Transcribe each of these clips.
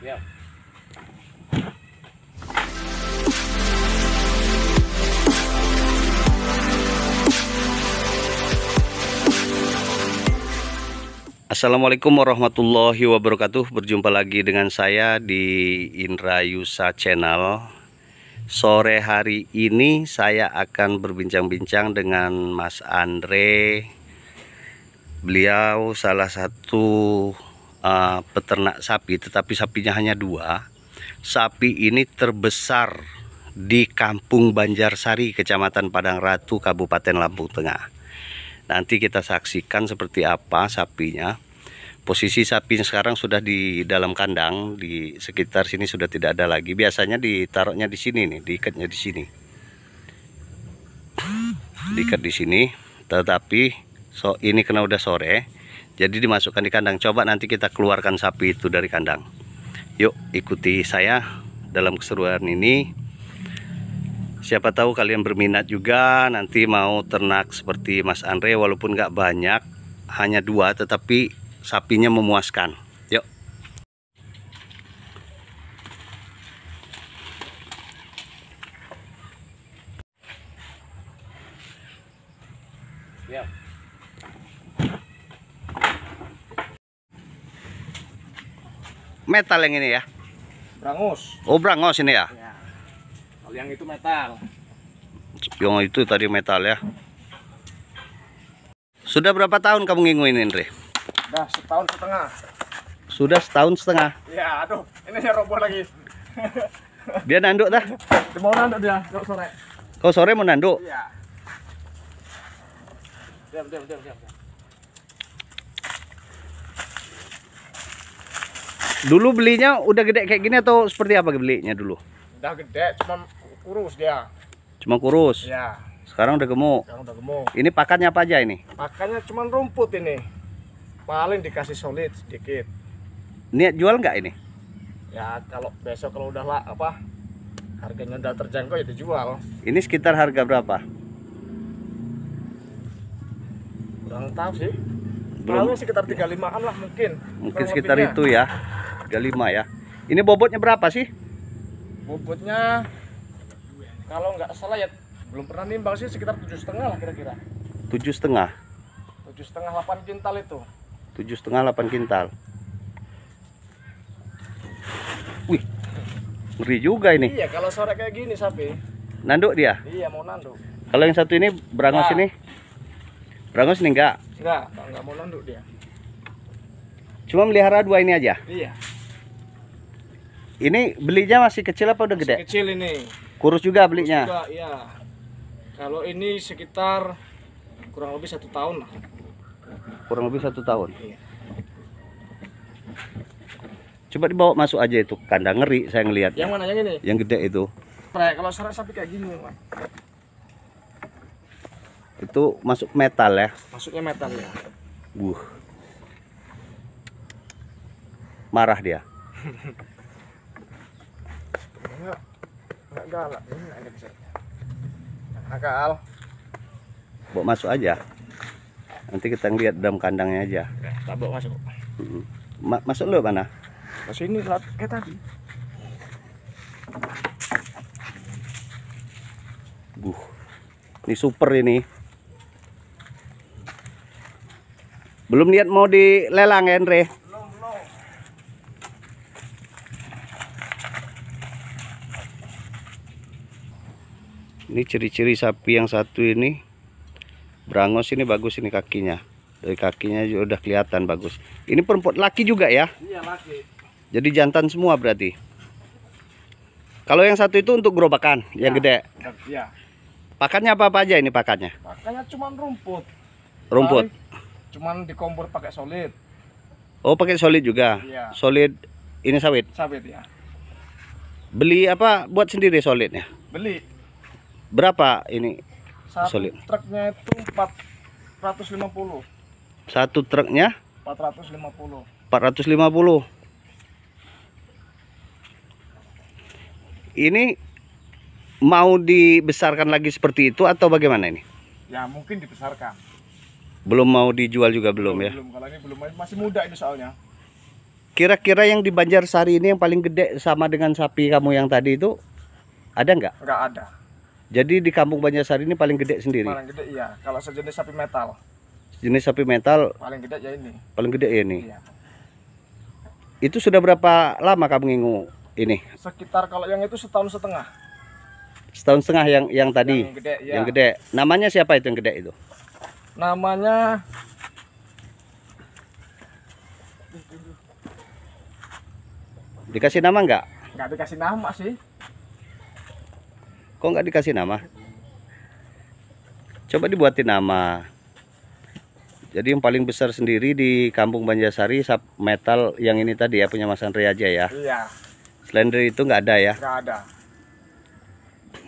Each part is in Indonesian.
Ya. Assalamualaikum warahmatullahi wabarakatuh. Berjumpa lagi dengan saya di Indra Yusa Channel. Sore hari ini saya akan berbincang-bincang dengan Mas Andre. Beliau salah satu peternak sapi, tetapi sapinya hanya 2. Sapi ini terbesar di Kampung Banjarsari, Kecamatan Padang Ratu, Kabupaten Lampung Tengah. Nanti kita saksikan seperti apa sapinya. Posisi sapi sekarang sudah di dalam kandang, di sekitar sini sudah tidak ada lagi. Biasanya ditaruhnya di sini nih, diikatnya di sini. Diikat di sini, tetapi ini kena udah sore, jadi dimasukkan di kandang. Coba nanti kita keluarkan sapi itu dari kandang. Yuk ikuti saya dalam keseruan ini. Siapa tahu kalian berminat juga nanti mau ternak seperti Mas Andre, walaupun nggak banyak, hanya 2, tetapi sapinya memuaskan. Yuk. Ya. Metal yang ini ya? Brangus. Oh, brangus ini ya? Ya. Kalau yang itu metal. Yang itu tadi metal ya. Sudah berapa tahun kamu nginguin Andre? Dah 1,5 tahun. Sudah 1,5 tahun. Ya, aduh, ini yang roboh lagi. Dia nanduk dah? Mau nanduk dia, sore. Kau sore mau nanduk? Iya. Diam. Dulu belinya udah gede kayak gini atau seperti apa belinya dulu? Udah gede, cuma kurus dia. Cuma kurus? Iya. Sekarang udah gemuk? Sekarang udah gemuk. Ini pakannya apa aja ini? Pakannya cuma rumput ini. Paling dikasih solid sedikit. Niat jual nggak ini? Ya, kalau besok kalau udah harganya udah terjangkau ya dijual. Ini sekitar harga berapa? Kurang tahu sih. Belum. Paling sekitar 35-an lah mungkin. Mungkin kurang sekitar lebihnya. itu ya. 35 ya. Ini bobotnya berapa sih? Bobotnya kalau nggak salah ya belum pernah nimbang sih, sekitar 7,5 lah kira-kira. 7,5. 7,5 8 kintal itu. 7,5 8 kintal. Wih, ngeri juga ini. Iya, kalau sore kayak gini sapi. Nanduk dia? Iya, mau nanduk. Kalau yang satu ini brangus Nah. ini? Brangus ini enggak? Enggak mau nanduk dia. Cuma melihara 2 ini aja? Iya. Ini belinya masih kecil apa udah gede? Masih kecil ini. Kurus juga belinya? Juga, iya. Kalau ini sekitar kurang lebih 1 tahun lah. Kurang lebih 1 tahun. Iya. Coba dibawa masuk aja itu kandang, ngeri saya ngelihat. Yang mana yang ini? Yang gede itu. Kalau sore sapi kayak gini, Mas. Itu masuk metal ya. Masuknya metal ya. Marah dia. Enggak galak, ini enggak bisa. Nakal. Bawa masuk aja. Nanti kita ngeliat dalam kandangnya aja. Kita bawa masuk. Masuk lu mana? Ke sini kayak tadi. Ini super ini. Belum niat mau dilelang ya, Andre? Belum. Ini ciri-ciri sapi yang satu ini. Brangus ini bagus ini kakinya. Dari kakinya juga udah kelihatan bagus. Ini perempuan laki juga ya? Iya, laki. Jadi jantan semua berarti. Kalau yang satu itu untuk gerobakan, yang gede. Iya. Pakannya apa aja ini pakannya? Makanya cuma rumput. Rumput. Cuman dikompor pakai solid. Oh, pakai solid juga. Iya. Solid ini sawit. Sawit ya. Beli apa buat sendiri solidnya? Beli. Berapa ini? Satu Solid. truknya itu 450. Satu truknya 450. 450. Ini mau dibesarkan lagi seperti itu atau bagaimana ini? Ya mungkin dibesarkan. Belum mau dijual juga belum ya? Belum, kalau ini belum, masih muda ini soalnya. Kira-kira yang di Banjarsari ini yang paling gede sama dengan sapi kamu yang tadi itu ada nggak? Nggak ada. Jadi di kampung Banjarsari ini paling gede sendiri. Paling gede iya. Kalau sejenis sapi metal, Jenis sapi metal paling gede ya ini. paling gede ya ini. Iya. Itu sudah berapa lama kamu ngingu ini? Sekitar kalau yang itu setahun setengah. Setahun setengah yang tadi. Yang gede ya. Yang gede. Namanya siapa itu yang gede itu? Namanya Dikasih nama nggak? nggak dikasih nama sih. Kok nggak dikasih nama? Coba dibuatin nama. Jadi yang paling besar sendiri di kampung Banjarsari sap metal yang ini tadi ya, punya Mas Andre aja ya. Iya. Selain dari itu nggak ada ya. Nggak ada.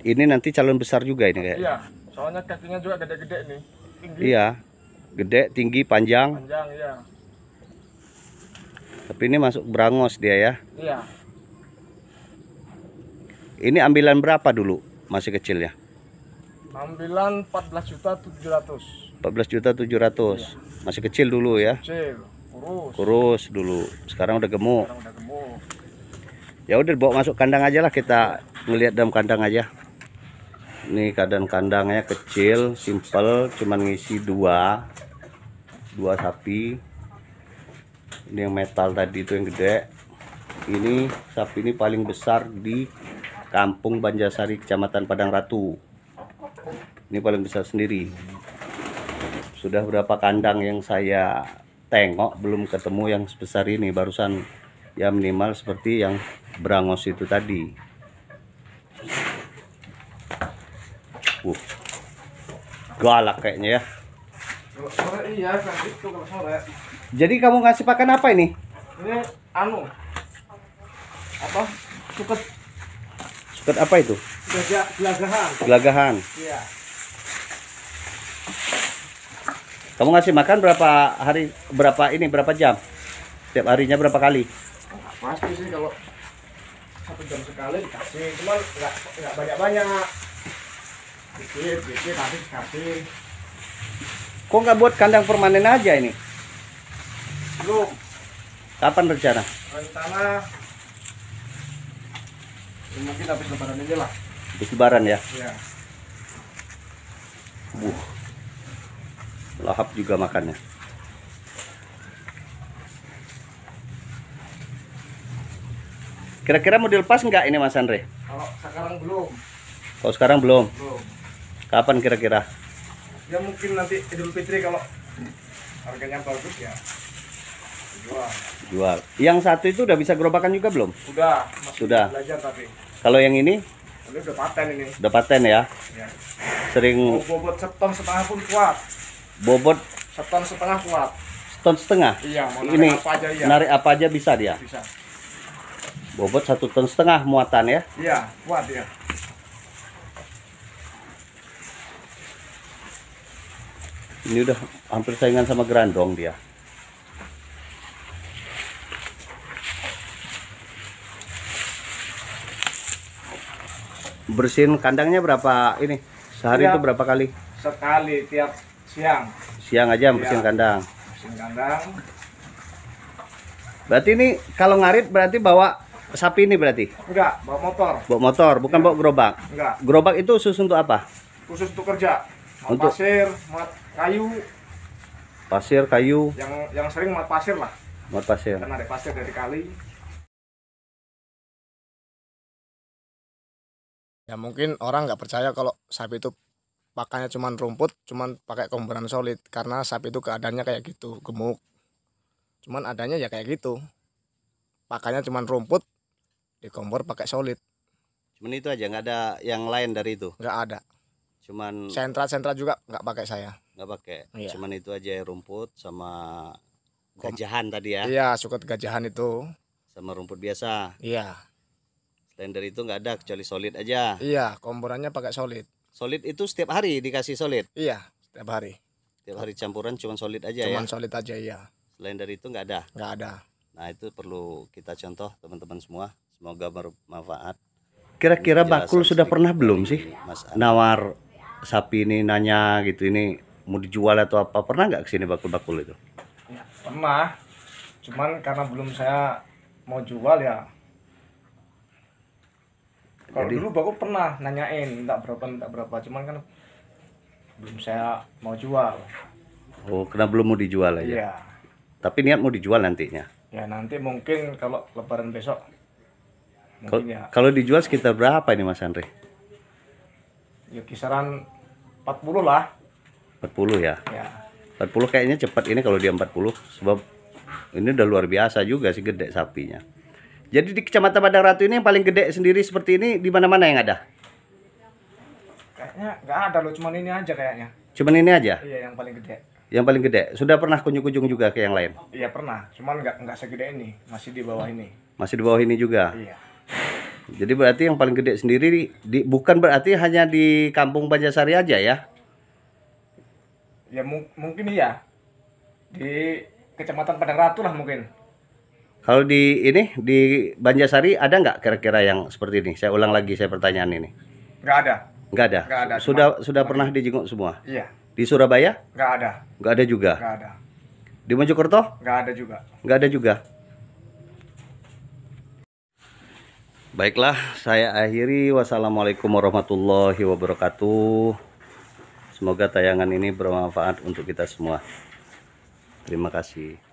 Ini nanti calon besar juga ini kayak. Iya. Soalnya kakinya juga gede-gede nih. Tinggi. Iya. Gede, tinggi, panjang. Panjang iya. Tapi ini masuk berangos dia ya. Iya. Ini ambilan berapa dulu masih kecil ya? Ambilan 14.700.000. 14.700.000. Masih kecil dulu ya. Kecil, kurus. Kurus dulu. Sekarang udah gemuk. Sekarang udah gemuk. Ya udah bawa masuk kandang aja lah, kita ngelihat dalam kandang aja. Ini keadaan kandangnya kecil, simple, cuman ngisi dua sapi. Ini yang metal tadi itu yang gede. Ini sapi ini paling besar di kampung Banjarsari, Kecamatan Padang Ratu. Ini paling besar sendiri. Sudah berapa kandang yang saya tengok belum ketemu yang sebesar ini. Barusan ya minimal seperti yang berangos itu tadi. Galak kayaknya ya. Kalau sore iya kan itu kalau sore. Jadi kamu ngasih pakan apa ini? Ini anu apa? Suket Suket apa itu? gelagahan. Gelagahan. Iya. Kamu ngasih makan berapa hari, berapa jam? Setiap harinya berapa kali? Pasti sih kalau 1 jam sekali dikasih, cuman nggak banyak-banyak. Dikit tapi dikasih. Kok nggak buat kandang permanen aja ini? Belum. Kapan rencana? Rencana ya mungkin habis lebaran ini lah. Habis lebaran ya? Iya. Lahap juga makannya. Kira-kira mau dilepas nggak ini Mas Andre? Kalau sekarang belum. Kalau sekarang belum. Belum. Kapan kira-kira? Ya mungkin nanti Idul Fitri kalau harganya bagus ya jual. Jual. Yang satu itu udah bisa gerobakan juga belum? Udah, masih Sudah. belajar tapi. Kalau yang ini Ini udah paten ini. udah paten ya? Ya. Sering Bobot 1,5 ton pun kuat. bobot 1,5 ton kuat. 1,5 ton. Iya, mau Ini narik apa aja ya. narik apa aja bisa dia. Bisa. Bobot 1,5 ton muatan ya. Iya, kuat ya. Ini udah hampir saingan sama gerandong dia. Bersihin kandangnya berapa ini? Sehari Iya. itu berapa kali? Sekali tiap siang. Siang aja bersihin Iya. kandang. Bersihin kandang. Berarti ini kalau ngarit berarti bawa sapi ini berarti? Enggak, bawa motor. Bawa motor, bukan Iya. bawa gerobak. Enggak, Gerobak itu khusus untuk apa? khusus untuk kerja. Mat Untuk- pasir, mat kayu, Pasir, kayu, yang sering mat pasir lah. muat pasir. Karena ada pasir dari kali. Ya mungkin orang nggak percaya kalau sapi itu pakannya cuman rumput, cuman pakai komponen solid karena sapi itu keadaannya kayak gitu, gemuk. Cuman adanya ya kayak gitu. Pakannya cuman rumput, dikompor pakai solid, Cuman itu aja, nggak ada yang lain dari itu. nggak ada. Cuman Sentra juga nggak pakai saya. nggak pakai. Iya. Cuman itu aja ya, rumput sama gajahan tadi ya, Iya, suket gajahan itu. sama rumput biasa. Iya, Selain dari itu nggak ada, kecuali solid aja. iya, komporannya pakai solid. Solid itu setiap hari dikasih solid. Iya, setiap hari. Setiap hari campuran cuman solid aja Cuman ya. solid aja iya, Selain dari itu nggak ada. nggak ada. Nah itu perlu kita contoh teman-teman semua. Semoga bermanfaat. Kira-kira Bakul sudah pernah belum sih Mas nawar sapi ini, nanya gitu, ini mau dijual atau apa? Pernah nggak kesini Bakul-Bakul itu? Ya, pernah. Cuman karena belum saya mau jual ya. Kalau Jadi- dulu baku pernah nanyain minta berapa, cuman kan belum saya mau jual. Oh, karena belum mau dijual aja. Iya. Tapi niat mau dijual nantinya. Ya nanti mungkin kalau lebaran besok Kalau mungkin ya, kalau dijual sekitar berapa ini Mas Andre? ya kisaran 40 lah. 40 ya. Ya. 40 kayaknya cepat ini kalau dia 40, sebab ini udah luar biasa juga sih gede sapinya. Jadi di Kecamatan Padang Ratu ini yang paling gede sendiri seperti ini di mana-mana yang ada? Kayaknya nggak ada loh, cuman ini aja kayaknya. Cuman ini aja Iya, yang paling gede. yang paling gede. Sudah pernah kunjung-kunjung juga ke yang lain? Iya pernah, cuman nggak segede ini, masih di bawah ini. Masih di bawah ini juga. Iya. Jadi berarti yang paling gede sendiri bukan berarti hanya di Kampung Banjarsari aja ya? Ya mungkin iya. Di Kecamatan Padang Ratu lah mungkin. Kalau di ini di Banjarsari ada nggak kira-kira yang seperti ini? Saya ulang lagi saya pertanyaan ini. Nggak ada. Nggak ada. Nggak ada, Sudah pernah dijenguk semua. Iya, Di Surabaya nggak ada. nggak ada juga. Nggak ada. Di Mojokerto Nggak ada juga. nggak ada juga. Baiklah, saya akhiri. Wassalamualaikum warahmatullahi wabarakatuh. Semoga tayangan ini bermanfaat untuk kita semua. Terima kasih.